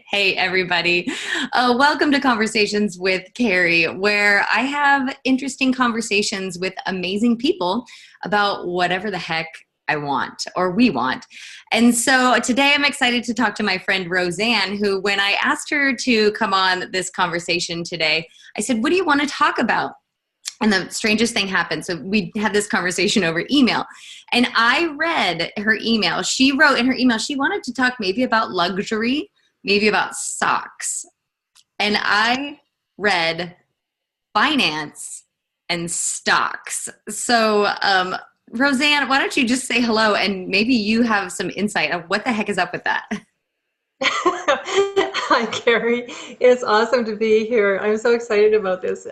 Hey, everybody. Welcome to Conversations with Carrie, where I have interesting conversations with amazing people about whatever the heck I want or we want. And so today I'm excited to talk to my friend RoseAnn, who, when I asked her to come on this conversation today, I said, "What do you want to talk about?" And the strangest thing happened. So we had this conversation over email, and I read her email. She wrote in her email she wanted to talk maybe about luxury, maybe about socks. And I read finance and stocks. So RoseAnn, why don't you just say hello, and maybe you have some insight of what the heck is up with that? Hi, Carrie. It's awesome to be here. I'm so excited about this.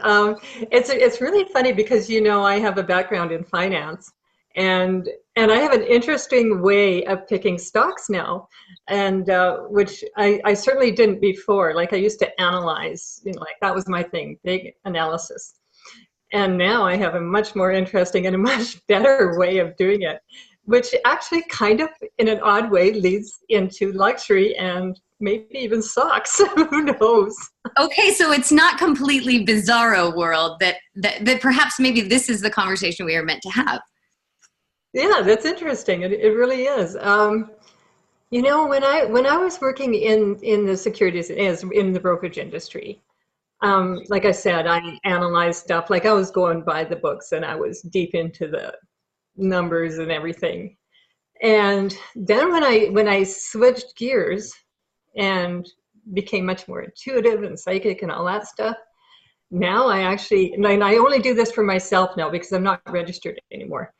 It's really funny because I have a background in finance, and I have an interesting way of picking stocks now, and which I certainly didn't before. Like I used to analyze, like that was my thing, big analysis. And now I have a much more interesting and a much better way of doing it, which actually kind of, in an odd way, leads into luxury and maybe even socks. Who knows? Okay, so it's not completely bizarro world that perhaps maybe this is the conversation we are meant to have. Yeah, that's interesting. It really is. When I was working in the securities as in the brokerage industry, like I said, I analyzed stuff. Like I was going by the books, and I was deep into the numbers and everything. And then when I switched gears and became much more intuitive and psychic and all that stuff, now I actually, and I only do this for myself now because I'm not registered anymore,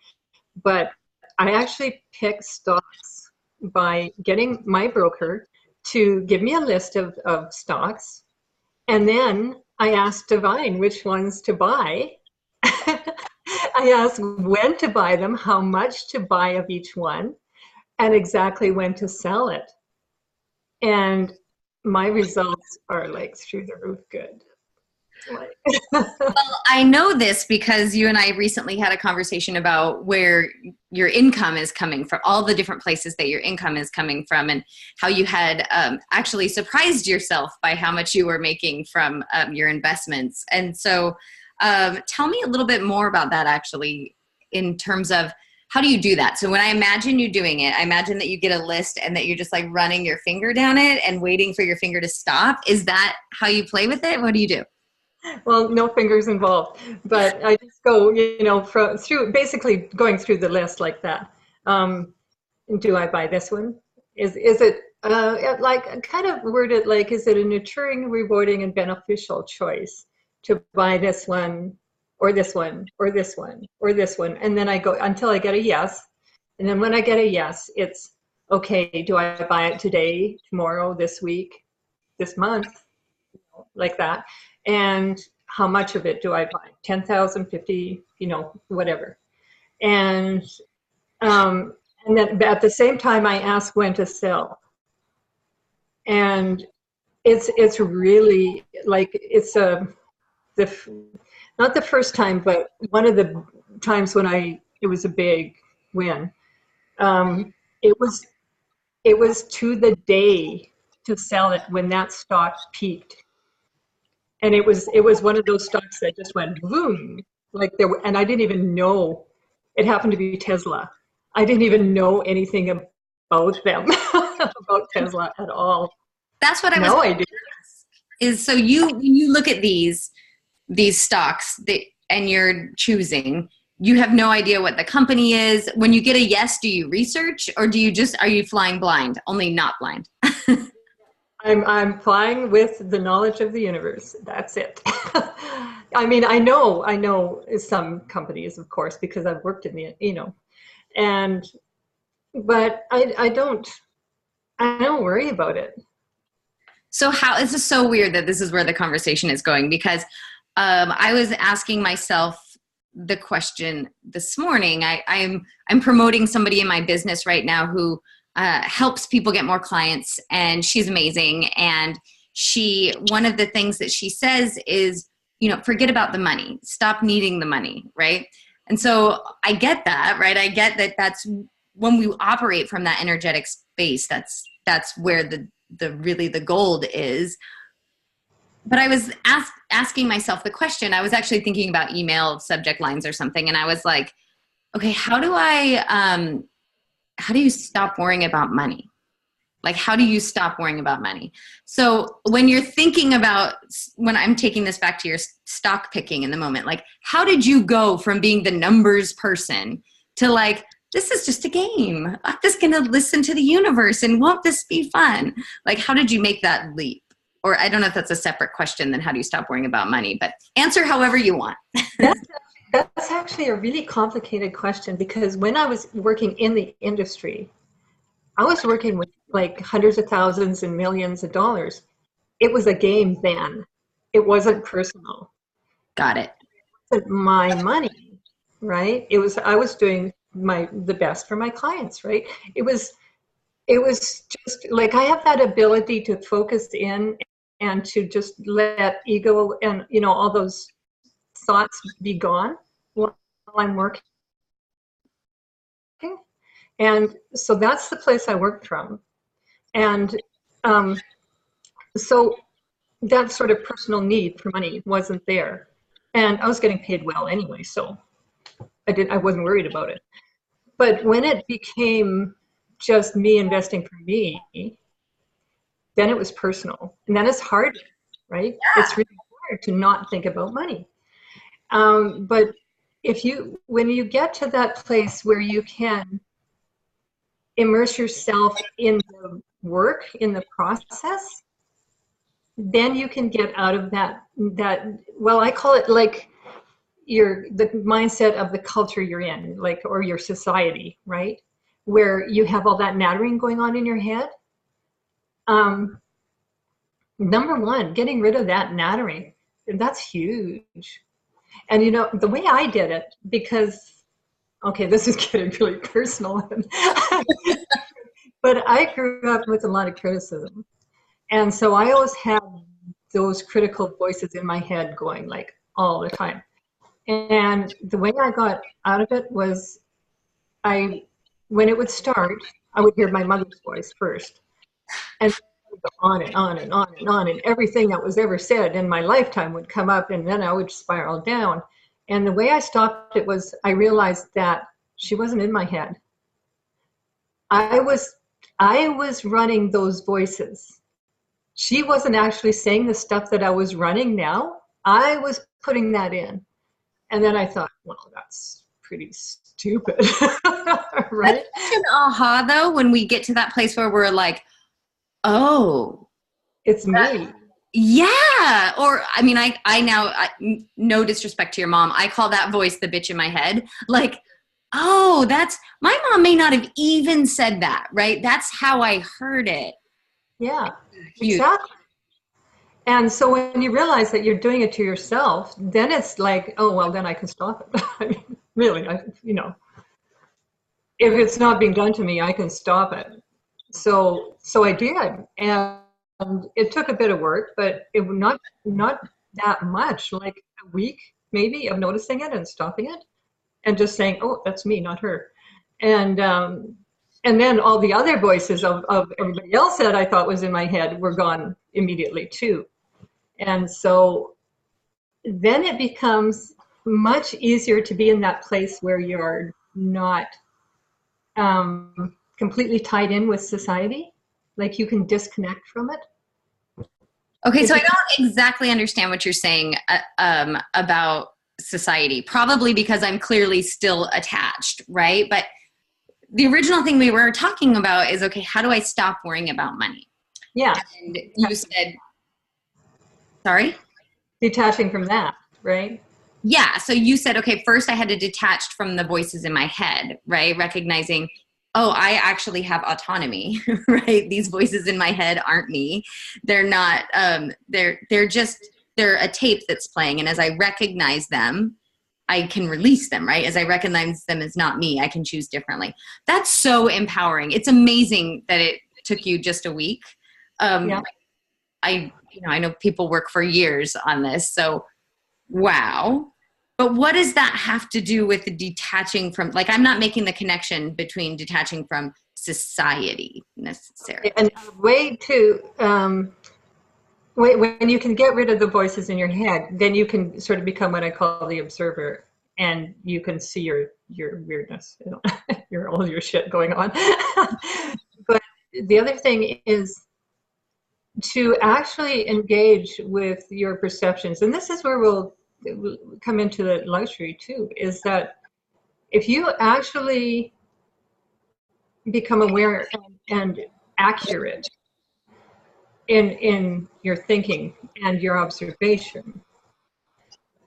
but I actually pick stocks by getting my broker to give me a list of stocks. And then I ask Divine which ones to buy. I ask when to buy them, how much to buy of each one, and exactly when to sell it. And my results are like through the roof good. Like, Well, I know this because you and I recently had a conversation about where your income is coming from, all the different places that your income is coming from, and how you had actually surprised yourself by how much you were making from your investments. And so tell me a little bit more about that, actually, in terms of how do you do that? So when I imagine you doing it, I imagine that you get a list and that you're just like running your finger down it and waiting for your finger to stop. Is that how you play with it? What do you do? well, no fingers involved, but I just go, through basically going through the list like that. Um, do I buy this one? Is it like kind of worded like, is it a nurturing, rewarding, and beneficial choice to buy this one or this one or this one or this one? And then I go until I get a yes. And then when I get a yes, it's okay, do I buy it today, tomorrow, this week, this month, like that? And how much of it do I buy? 10,000, 50, whatever. And um, and then at the same time, I ask when to sell. And it's really like it's the not the first time, but one of the times when it was a big win. Um, it was it was to the day to sell it when that stock peaked, and it was one of those stocks that just went boom, like there were, and I didn't even know it happened to be Tesla. I didn't even know anything about them, about Tesla at all. That's what I was No idea. is so you when you look at these stocks that and you're choosing, you have no idea what the company is. When you get a yes, do you research, or do you just are you flying blind? Only not blind. I'm flying with the knowledge of the universe. That's it. I mean, I know some companies, of course, because I've worked in and but I don't worry about it. So how this is so weird that this is where the conversation is going, because I was asking myself the question this morning. I'm promoting somebody in my business right now who helps people get more clients, and she's amazing. And one of the things that she says is, forget about the money, stop needing the money, right? And so I get that, right? I get that that's when we operate from that energetic space, that's where really the gold is. But I was asking myself the question. I was actually thinking about email subject lines or something, and I was like, okay, how do you stop worrying about money? Like, how do you stop worrying about money? So when you're thinking about, when I'm taking this back to your stock picking in the moment, like, how did you go from being the numbers person to like, this is just a game. I'm just going to listen to the universe, and won't this be fun? Like, how did you make that leap? Or I don't know if that's a separate question than how do you stop worrying about money, but answer however you want. That's actually a really complicated question, because when I was working in the industry, I was working with like hundreds of thousands and millions of dollars. It was a game then. It wasn't personal. Got it. It wasn't my money, right? I was doing the best for my clients, right? It was just like, I have that ability to focus in and to just let ego and, all those thoughts be gone while I'm working. And so that's the place I worked from. And so that sort of personal need for money wasn't there. And I was getting paid well anyway, so I wasn't worried about it. But when it became just me investing for me, then it was personal. And then it's hard, right? Yeah. It's really hard to not think about money. But when you get to that place where you can immerse yourself in the work, in the process, then you can get out of that, well, I call it like the mindset of the culture you're in, like, or your society, right? Where you have all that nattering going on in your head. Number one, getting rid of that nattering, that's huge. And the way I did it, because, okay, this is getting really personal, but I grew up with a lot of criticism. And so I always had those critical voices in my head going like all the time. And the way I got out of it was, when it would start, I would hear my mother's voice first. And go on and on and on and on, and everything that was ever said in my lifetime would come up, and then I would spiral down. And the way I stopped it was, I realized that she wasn't in my head. I was running those voices. She wasn't actually saying the stuff that I was running now. I was putting that in. And then I thought, well, that's pretty stupid, right? That's such an aha, though, when we get to that place where we're like, oh, it's me. Yeah. Or, I mean, I now, no disrespect to your mom, I call that voice the bitch in my head. Like, oh, my mom may not have even said that, right? That's how I heard it. Yeah, exactly. And so when you realize that you're doing it to yourself, then it's like, oh, well, then I can stop it. I mean, really, if it's not being done to me, I can stop it. So I did, and it took a bit of work, but it not that much, like a week maybe of noticing it and stopping it, and just saying, oh, that's me, not her. And then all the other voices of everybody else that I thought was in my head were gone immediately too. And so then it becomes much easier to be in that place where you're not completely tied in with society. Like, you can disconnect from it. Okay, so I don't exactly understand what you're saying about society, probably because I'm clearly still attached, right? But the original thing we were talking about is, okay, how do I stop worrying about money? Yeah. And you said, sorry? Detaching from that, right? Yeah, so you said, okay, first I had to detach from the voices in my head, right? Recognizing, oh, I actually have autonomy, right? These voices in my head aren't me. They're not, they're a tape that's playing. And as I recognize them, I can release them, right? As I recognize them as not me, I can choose differently. That's so empowering. It's amazing that it took you just a week. Yeah. I know people work for years on this, so wow. But what does that have to do with the detaching from, like, I'm not making the connection between detaching from society necessarily. And a way to, when you can get rid of the voices in your head, then you can sort of become what I call the observer, and you can see your weirdness, all your shit going on. But the other thing is to actually engage with your perceptions, and this is where we'll come into the luxury too, is that if you actually become aware and accurate in your thinking and your observation,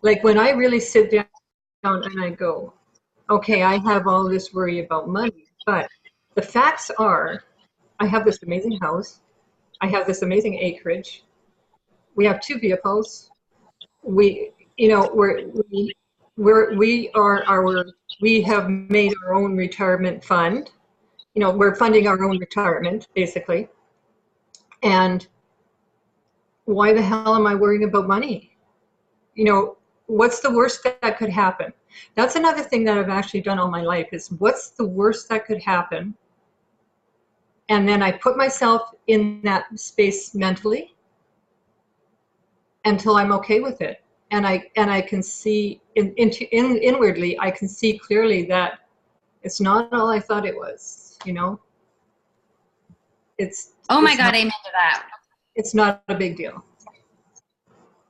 like when I really sit down and I go, okay, I have all this worry about money, but the facts are I have this amazing house, I have this amazing acreage, we have 2 vehicles, we have made our own retirement fund, we're funding our own retirement basically. And why the hell am I worrying about money? What's the worst that could happen? That's another thing that I've actually done all my life, is what's the worst that could happen? And then I put myself in that space mentally until I'm okay with it. And I can see inwardly, I can see clearly that it's not all I thought it was, Oh my God, amen to that. It's not a big deal.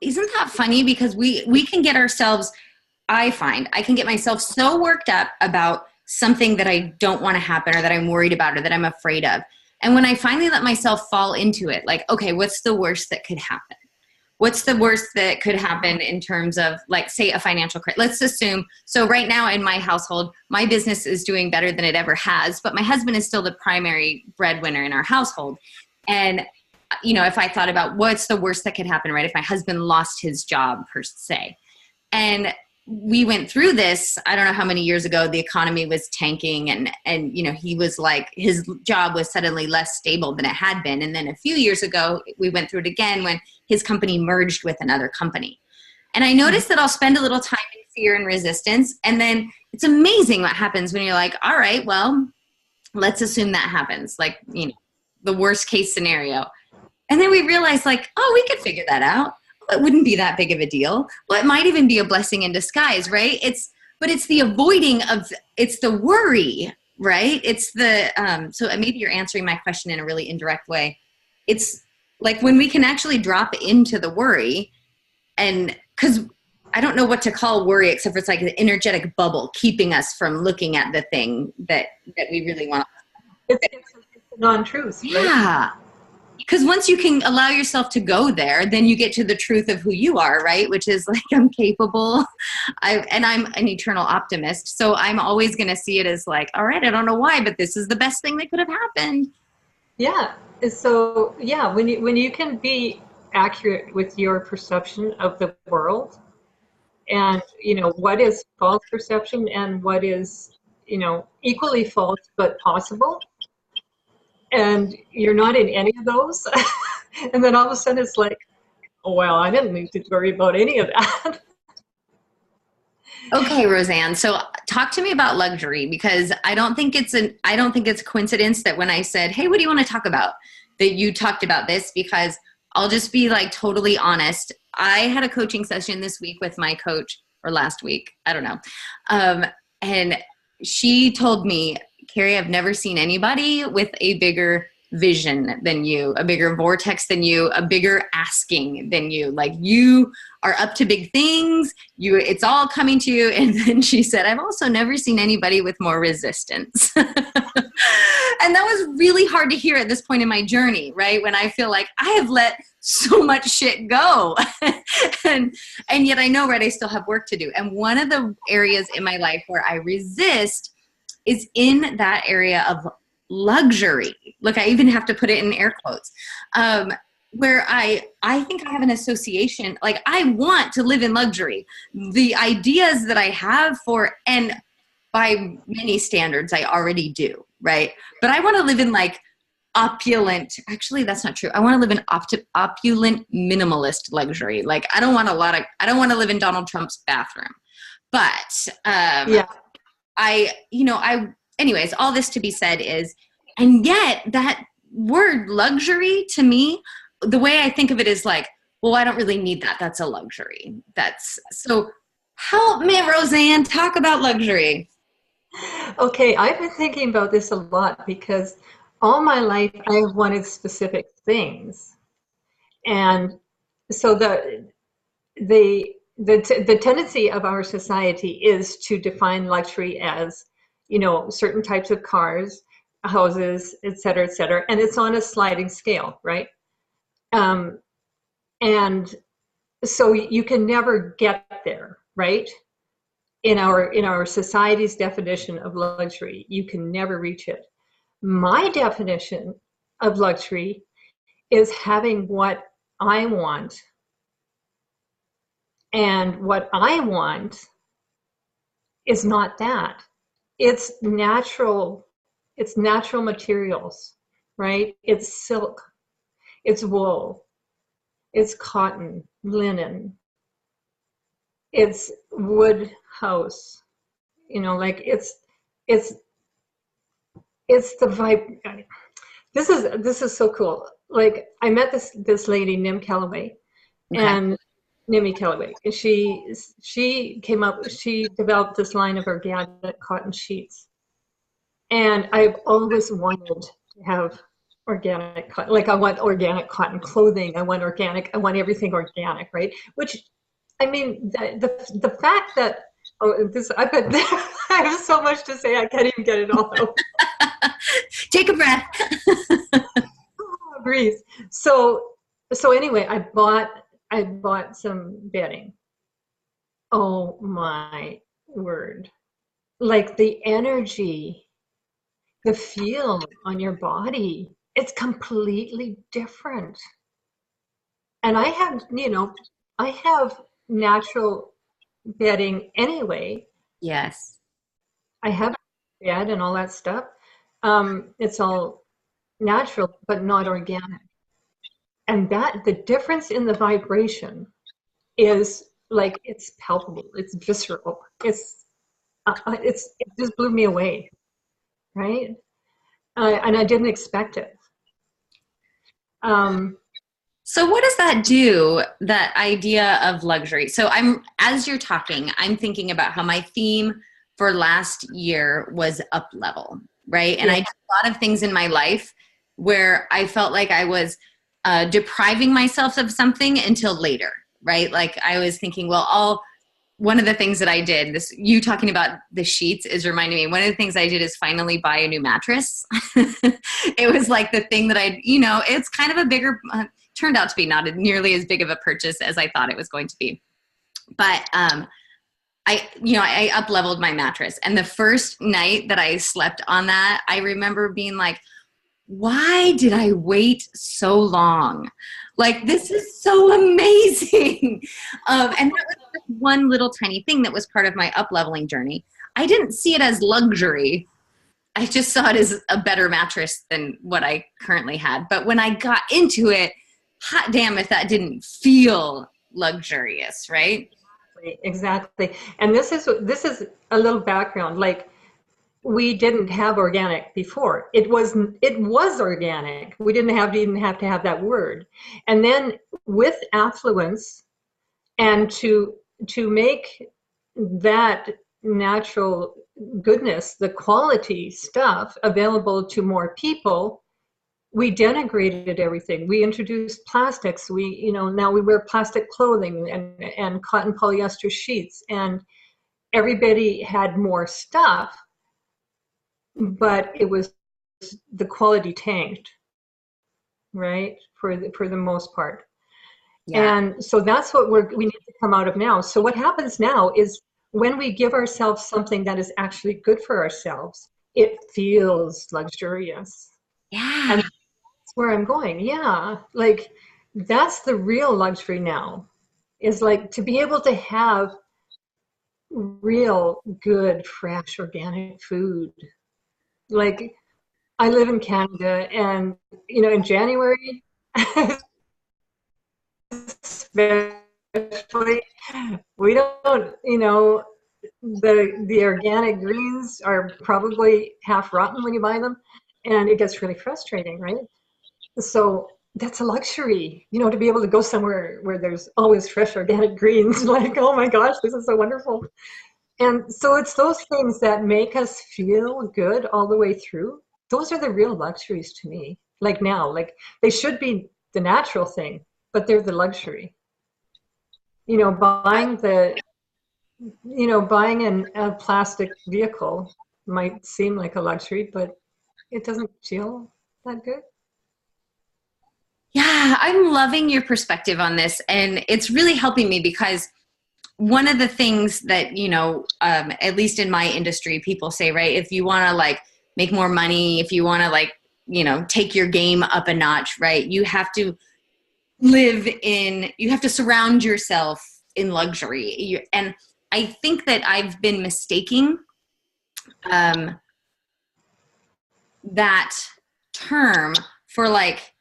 Isn't that funny? Because we can get ourselves, I find, I can get myself so worked up about something that I don't want to happen, or that I'm worried about, or that I'm afraid of. And when I finally let myself fall into it, like, okay, what's the worst that could happen? What's the worst that could happen in terms of, like, say, a financial crisis? Let's assume, so right now in my household, my business is doing better than it ever has, but my husband is still the primary breadwinner in our household. And if I thought about what's the worst that could happen, right? If my husband lost his job, per se. And we went through this, I don't know how many years ago, the economy was tanking, and he was like, his job was suddenly less stable than it had been. And then a few years ago, we went through it again when his company merged with another company. And I noticed that I'll spend a little time in fear and resistance. And then it's amazing what happens when you're like, all right, well, let's assume that happens. Like, the worst case scenario. And then we realize, like, oh, we could figure that out. It wouldn't be that big of a deal. Well, it might even be a blessing in disguise, right? But it's the avoiding of, it's the worry, right? It's the, so maybe you're answering my question in a really indirect way. It's like when we can actually drop into the worry, and because I don't know what to call worry, except for it's like an energetic bubble keeping us from looking at the thing that we really want. It's a non-truth, right? Yeah. Because once you can allow yourself to go there, then you get to the truth of who you are, right? Which is like, I'm capable. And I'm an eternal optimist. So I'm always going to see it as like, all right, I don't know why, but this is the best thing that could have happened. Yeah. So yeah, when you can be accurate with your perception of the world, and what is false perception and what is equally false but possible, and you're not in any of those, and then all of a sudden it's like, oh well, I didn't need to worry about any of that. Okay, RoseAnn. So talk to me about luxury, because I don't think it's a coincidence that when I said, hey, what do you want to talk about, that you talked about this, because I'll just be like totally honest. I had a coaching session this week with my coach, or last week, I don't know. And she told me, Carrie, I've never seen anybody with a bigger vision than you, a bigger vortex than you, a bigger asking than you. Like, you are up to big things. It's all coming to you. And then she said, I've also never seen anybody with more resistance. And that was really hard to hear at this point in my journey, right? When I feel like I have let so much shit go. and yet I know, right, I still have work to do. And one of the areas in my life where I resist is in that area of luxury. Look, I even have to put it in air quotes, where I think I have an association, like I want to live in luxury. The ideas that I have for, and by many standards, I already do, right? But I want to live in like opulent, actually that's not true. I want to live in opulent minimalist luxury. Like I don't want to live in Donald Trump's bathroom, but anyways, all this to be said is And yet that word luxury to me, the way I think of it is like, well, I don't really need that. That's a luxury. That's so help me, RoseAnn, talk about luxury. Okay, I've been thinking about this a lot because all my life I have wanted specific things. And so the tendency of our society is to define luxury as, you know, certain types of cars, houses, et cetera, and it's on a sliding scale, right? Um, and so you can never get there, right? In our society's definition of luxury, you can never reach it. My definition of luxury is having what I want, and what I want is not that. It's natural, it's natural materials, right? It's silk, it's wool, it's cotton, linen, it's wood house, you know, like it's it's the vibe. This is so cool. Like I met this lady, Nim Calloway, Okay. and Nimi Calloway. And she developed this line of organic cotton sheets. And I've always wanted to have organic cotton. Like I want organic cotton clothing. I want everything organic, right? Which, I mean, the fact that, I've got, I have so much to say, I can't even get it all out. Take a breath. Breathe. So anyway, I bought some bedding. Oh my word. Like the energy, the feel on your body, it's completely different. And I have natural bedding anyway. Yes. I have a bed and all that stuff. It's all natural, but not organic. And that the difference in the vibration is like it's palpable, it's visceral, it just blew me away, right? And I didn't expect it. Um, So what does that do, that idea of luxury? So as you're talking, I'm thinking about how my theme for last year was up level, right? And yeah, I did a lot of things in my life where I felt like I was depriving myself of something until later, right? Like I was thinking, well, one of the things that I did, you talking about the sheets is reminding me, one of the things I did is finally buy a new mattress. It was like the thing that it's kind of a bigger, turned out to be not nearly as big of a purchase as I thought it was going to be. But I up leveled my mattress. And the first night that I slept on that, I remember being like, why did I wait so long? Like, this is so amazing. And that was just one little tiny thing that was part of my up leveling journey. I didn't see it as luxury. I just saw it as a better mattress than what I currently had. But when I got into it, hot damn if that didn't feel luxurious, right? exactly. And this is a little background. Like we didn't have organic before. It was organic. We didn't have to have that word. And then with affluence, and to make that natural goodness, the quality stuff available to more people, we denigrated everything. We introduced plastics. Now we wear plastic clothing and cotton polyester sheets, and everybody had more stuff, but the quality tanked, right? For the most part. Yeah. And so that's what we need to come out of now. So what happens now is when we give ourselves something that is actually good for ourselves, it feels luxurious. And Yeah. that's where I'm going. Yeah. Like that's the real luxury now, is like to be able to have real good, fresh, organic food. Like I live in Canada, and in January, especially, we don't, the organic greens are probably half rotten when you buy them. and it gets really frustrating, right? So that's a luxury, you know, to be able to go somewhere where there's always fresh organic greens. Like, oh my gosh, this is so wonderful. And so it's those things that make us feel good all the way through. Those are the real luxuries to me. Like now, like they should be the natural thing, but they're the luxury. You know, buying a plastic vehicle might seem like a luxury, but it doesn't feel that good. Yeah, I'm loving your perspective on this. And it's really helping me because one of the things that, at least in my industry, people say, right, if you want to like make more money, if you want to like, take your game up a notch, right, you have to surround yourself in luxury. And I think that I've been mistaking that term for like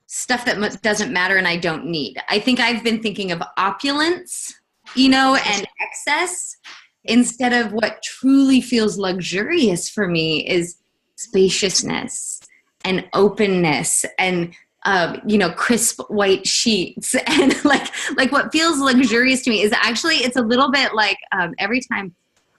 stuff that doesn't matter and I don't need. I think I've been thinking of opulence, and excess, instead of what truly feels luxurious for me is spaciousness and openness and crisp white sheets. And like what feels luxurious to me is actually, it's a little bit like every time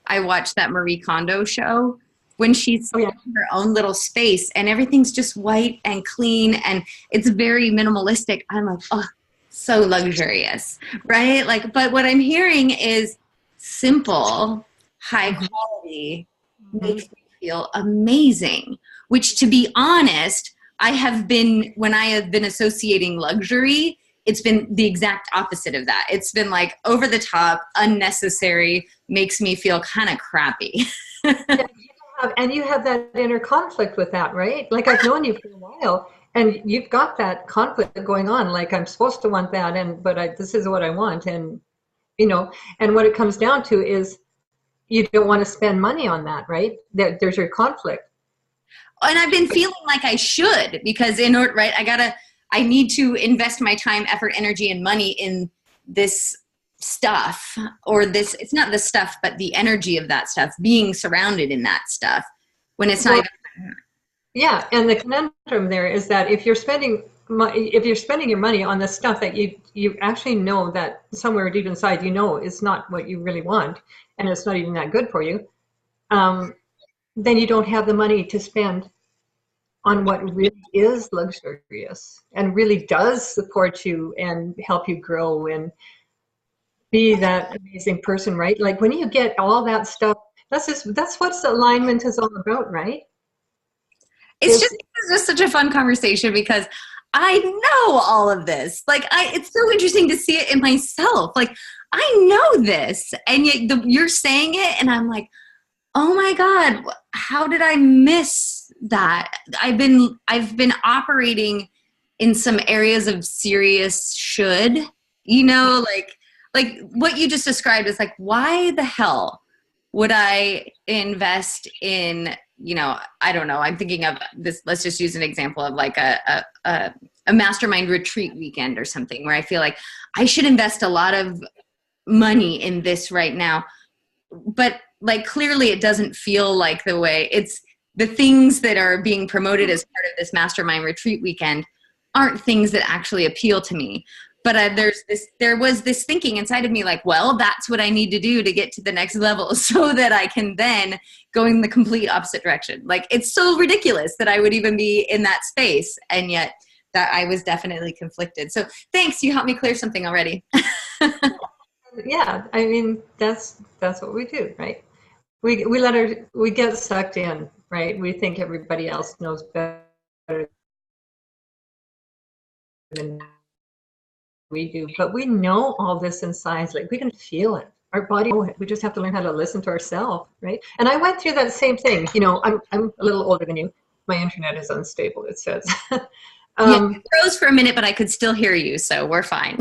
I watch that Marie Kondo show, when she's in her own little space and everything's just white and clean and it's very minimalistic, I'm like, oh, so luxurious, right? Like, but what I'm hearing is simple, high quality makes me feel amazing, which, to be honest, when I have been associating luxury, it's been the exact opposite of that. It's been like over the top, unnecessary, makes me feel kind of crappy. And you have that inner conflict with that, right? Like I've known you for a while and you've got that conflict going on. Like I'm supposed to want that, but this is what I want. And, and what it comes down to is you don't want to spend money on that, right? There's your conflict. And I've been feeling like I should, because right, I need to invest my time, effort, energy, and money in this stuff, or this, it's not the stuff, but the energy of that stuff, being surrounded in that stuff when it's not even. Yeah. And the conundrum there is that if you're spending your money on the stuff that you actually know that somewhere deep inside, is not what you really want, and it's not even that good for you, then you don't have the money to spend on what really is luxurious and really does support you and help you grow and be that amazing person, right? Like when you get all that stuff, that's what alignment is all about, right? It's just such a fun conversation because I know all of this. Like it's so interesting to see it in myself. Like I know this, and yet you're saying it, and I'm like, oh my God, how did I miss that? I've been operating in some areas of serious should, like what you just described is like, why the hell would I invest in, I don't know, I'm thinking of this, let's just use an example of like a mastermind retreat weekend or something, where I feel like I should invest a lot of money in this right now. But like clearly it doesn't feel like the way it's the things that are being promoted as part of this mastermind retreat weekend aren't things that actually appeal to me. But there was this thinking inside of me like, well, that's what I need to do to get to the next level so that I can then go in the complete opposite direction. Like it's so ridiculous that I would even be in that space. And yet that I was definitely conflicted. So thanks. You helped me clear something already. Yeah. I mean, that's what we do, right? We get sucked in, right? We think everybody else knows better than we do, but we know all this inside. Like we can feel it. Our body, we just have to learn how to listen to ourselves, right? And I went through that same thing. I'm a little older than you. My internet is unstable, it says. It froze for a minute, but I could still hear you, so we're fine.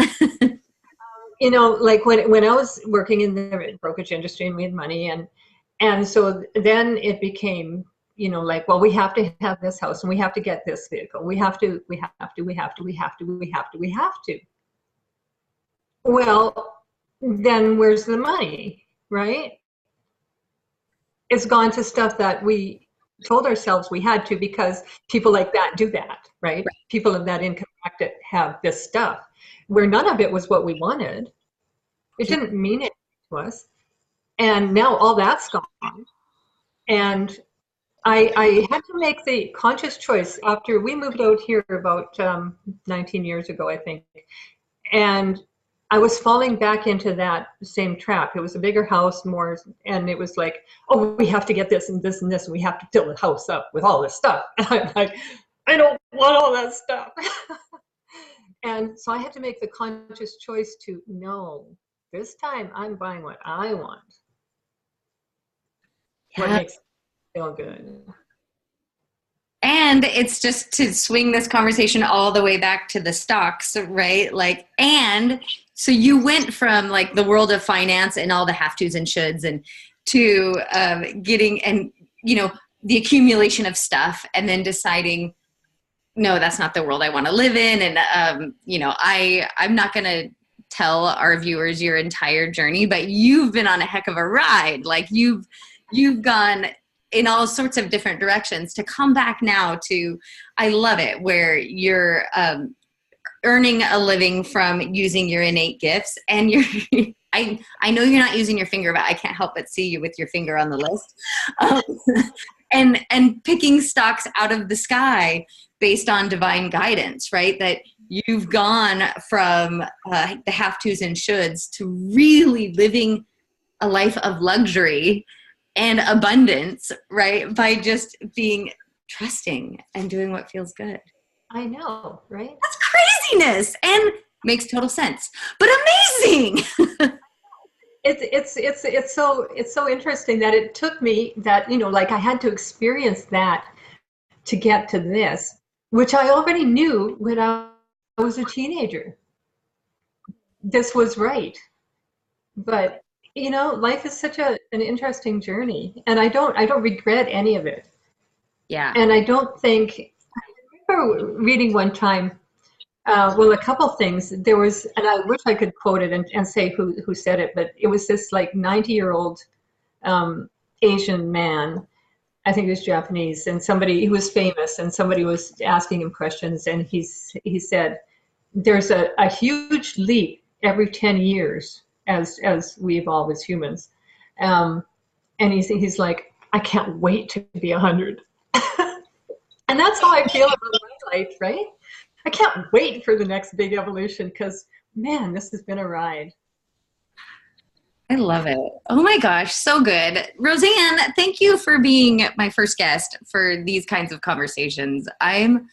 Like when I was working in the brokerage industry and we had money, and so then it became, like, well, we have to have this house and we have to get this vehicle. We have to. Well, then where's the money, right? It's gone to stuff that we told ourselves we had to because people like that do that, right? People of that income bracket have this stuff where none of it was what we wanted. It didn't mean it to us. And now all that's gone. And I had to make the conscious choice after we moved out here about 19 years ago, I think. And I was falling back into that same trap. It was a bigger house, more, and it was like, oh, we have to get this and this and this, and we have to fill the house up with all this stuff. And I'm like, I don't want all that stuff. And so I had to make the conscious choice to, no, this time I'm buying what I want. What makes me feel good. And it's just to swing this conversation all the way back to the stocks, right? Like, and so you went from like the world of finance and all the have tos and shoulds and to getting, and, you know, the accumulation of stuff and then deciding, no, that's not the world I want to live in. And, you know, I'm not going to tell our viewers your entire journey, but you've been on a heck of a ride. Like you've gone in all sorts of different directions to come back now to, I love it, where you're earning a living from using your innate gifts. And you're, I know you're not using your finger, but I can't help but see you with your finger on the list. And picking stocks out of the sky based on divine guidance, right? That you've gone from the have tos and shoulds to really living a life of luxury and abundance, right? By just being trusting and doing what feels good. I know, right? That's craziness and makes total sense, but amazing. It's so interesting that it took me that, you know, like I had to experience that to get to this, which I already knew when I was a teenager. This was right. But you know, life is such an interesting journey, and I don't regret any of it. Yeah. And I don't think, I remember reading one time, well, a couple things. There was, and I wish I could quote it and say who said it, but it was this like 90-year-old Asian man. I think he was Japanese, and he was famous, and somebody was asking him questions, and he said, there's a huge leap every 10 years as we evolve as humans. And he's like, I can't wait to be 100. And that's how I feel about my life, right? I can't wait for the next big evolution because, man, this has been a ride. I love it. Oh my gosh, so good. RoseAnn, thank you for being my first guest for these kinds of conversations. I'm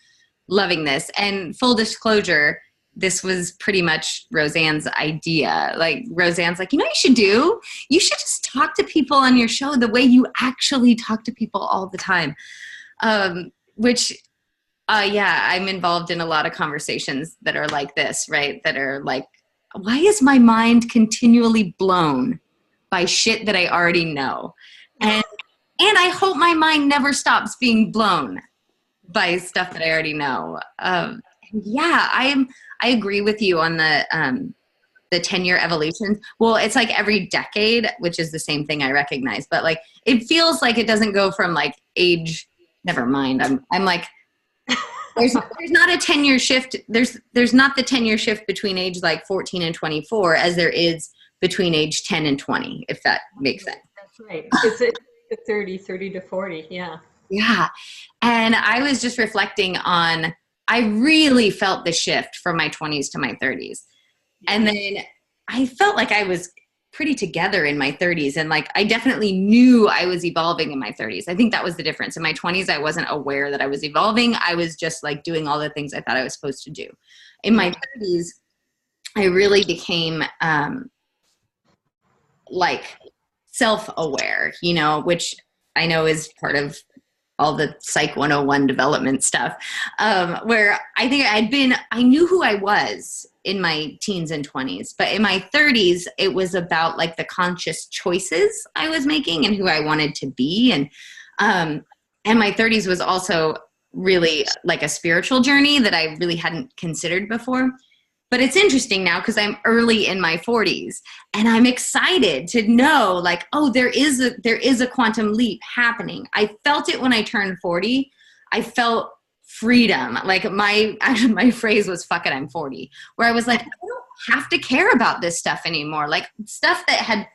loving this. And full disclosure, this was pretty much RoseAnn's idea. Like RoseAnn's like, you know what you should do? You should just talk to people on your show the way you actually talk to people all the time. Yeah, I'm involved in a lot of conversations that are like this, right? That are like, why is my mind continually blown by shit that I already know? And I hope my mind never stops being blown by stuff that I already know. Yeah, I agree with you on the 10-year evolution. Well, it's like every decade, which is the same thing I recognize, but like it feels like it doesn't go from like age. Never mind. I'm like, there's not a 10-year shift. There's not the 10-year shift between age like 14 and 24 as there is between age 10 and 20, if that makes sense. That's right. It's 30 to 40. Yeah. Yeah. And I was just reflecting on, I really felt the shift from my 20s to my 30s. And then I felt like I was pretty together in my 30s. And like, I definitely knew I was evolving in my 30s. I think that was the difference. In my 20s, I wasn't aware that I was evolving. I was just like doing all the things I thought I was supposed to do. In my 30s, I really became like self-aware, you know, which I know is part of all the Psych 101 development stuff, where I think I knew who I was in my teens and 20s, but in my 30s, it was about like the conscious choices I was making and who I wanted to be. And my 30s was also really like a spiritual journey that I really hadn't considered before. But it's interesting now because I'm early in my 40s and I'm excited to know like, oh, there is a quantum leap happening. I felt it when I turned 40. I felt freedom. Like my phrase was, fuck it, I'm 40, where I was like, I don't have to care about this stuff anymore. Like stuff that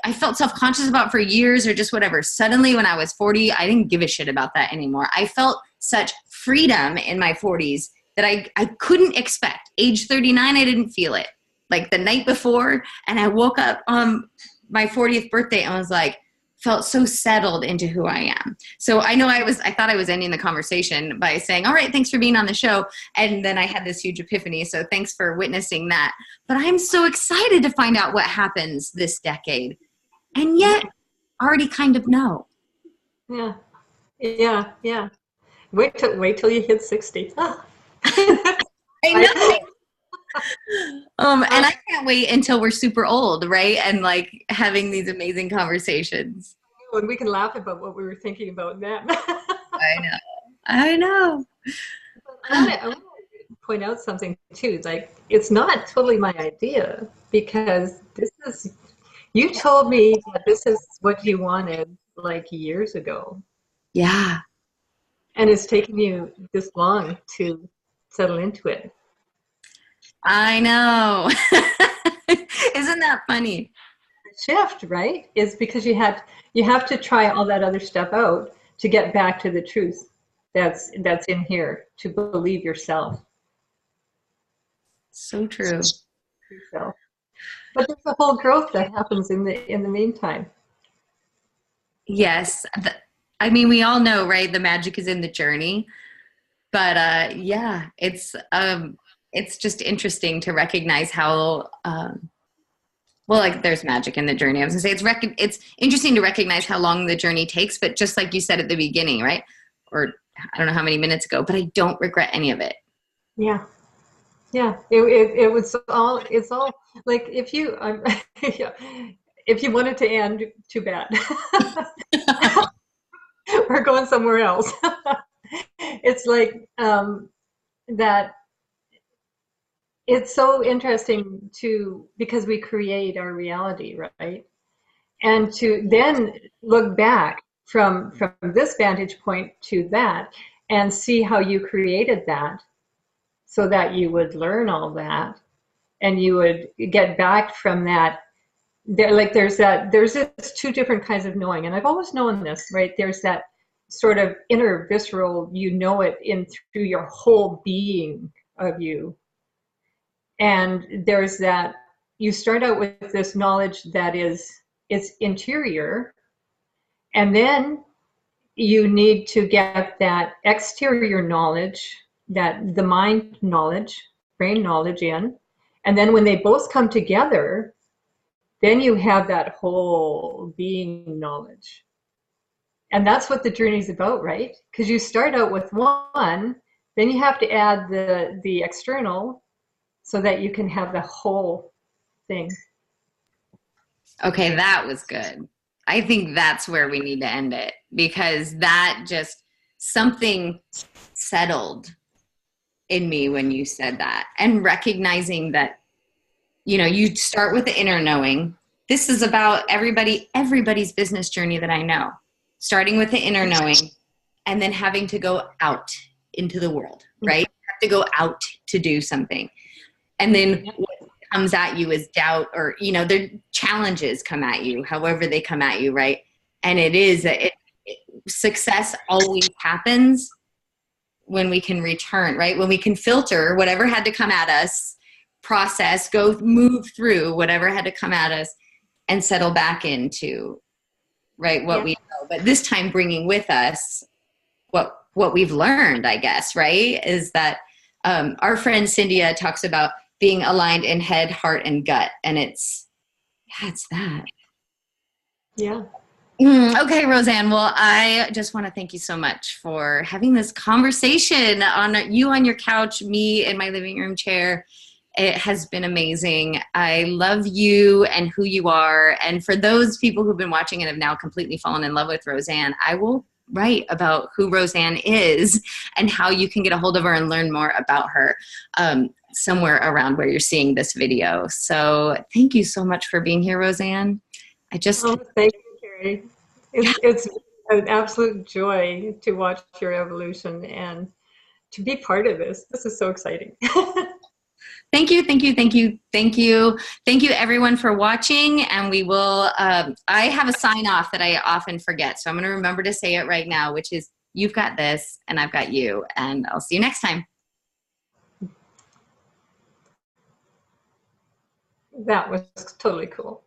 I felt self-conscious about for years or just whatever. Suddenly when I was 40, I didn't give a shit about that anymore. I felt such freedom in my 40s that I couldn't expect. Age 39, I didn't feel it. Like the night before, and I woke up on my 40th birthday and was like, felt so settled into who I am. So I know I thought I was ending the conversation by saying, all right, thanks for being on the show. And then I had this huge epiphany. So thanks for witnessing that. But I'm so excited to find out what happens this decade. And yet already kind of know. Yeah. Yeah. Yeah. Wait till you hit 60. I know. And I can't wait until we're super old, right? And like having these amazing conversations. And we can laugh about what we were thinking about then. I know. I want to point out something too. Like, it's not totally my idea, because you told me that this is what you wanted like years ago. Yeah. And it's taken you this long to settle into it. I know. Isn't that funny? The shift, right, is because you have to try all that other stuff out to get back to the truth that's in here, to believe yourself. So true. But there's a whole growth that happens in the meantime. Yes. I mean, we all know, right? The magic is in the journey. But yeah, it's just interesting to recognize how, well, like there's magic in the journey. I was gonna say it's interesting to recognize how long the journey takes, but just like you said at the beginning, right? Or I don't know how many minutes ago, but I don't regret any of it. Yeah. Yeah. It's all like, if you, if you wanted to end, too bad. We're going somewhere else. It's like, that it's so interesting because we create our reality, right? And to then look back from this vantage point to that and see how you created that, so that you would learn all that and you would get back from that. There's this two different kinds of knowing, and I've always known this, right? There's that sort of inner visceral, you know it in through your whole being of you. And there's that, you start out with this knowledge that it's interior, and then you need to get that exterior knowledge, that the mind knowledge, brain knowledge in. And then when they both come together, then you have that whole being knowledge. And that's what the journey is about, right? Because you start out with one, then you have to add the external, so that you can have the whole thing. Okay, that was good. I think that's where we need to end it, because that just, something settled in me when you said that, and recognizing that, you start with the inner knowing. This is about everybody's business journey that I know, starting with the inner knowing and then having to go out into the world, right? You have to go out to do something. And then what comes at you is doubt, or, the challenges come at you, however they come at you, right? And success always happens when we can return, right? When we can filter whatever had to come at us, process, move through whatever had to come at us, and settle back into, right, what we know. But this time bringing with us what we've learned, I guess, right? Is that our friend Cynthia talks about being aligned in head, heart, and gut. And it's that. Yeah. Okay, RoseAnn. Well, I just want to thank you so much for having this conversation on your couch, me in my living room chair. It has been amazing. I love you and who you are. And for those people who've been watching and have now completely fallen in love with RoseAnn, I will write about who RoseAnn is and how you can get a hold of her and learn more about her. somewhere around where you're seeing this video. So thank you so much for being here, RoseAnn. I just, Oh, thank you, Carrie. It's an absolute joy to watch your evolution and to be part of this. This is so exciting. thank you, thank you, thank you, thank you. Thank you everyone for watching, and we will, I have a sign off that I often forget, so I'm gonna remember to say it right now, which is, you've got this and I've got you, and I'll see you next time. That was totally cool.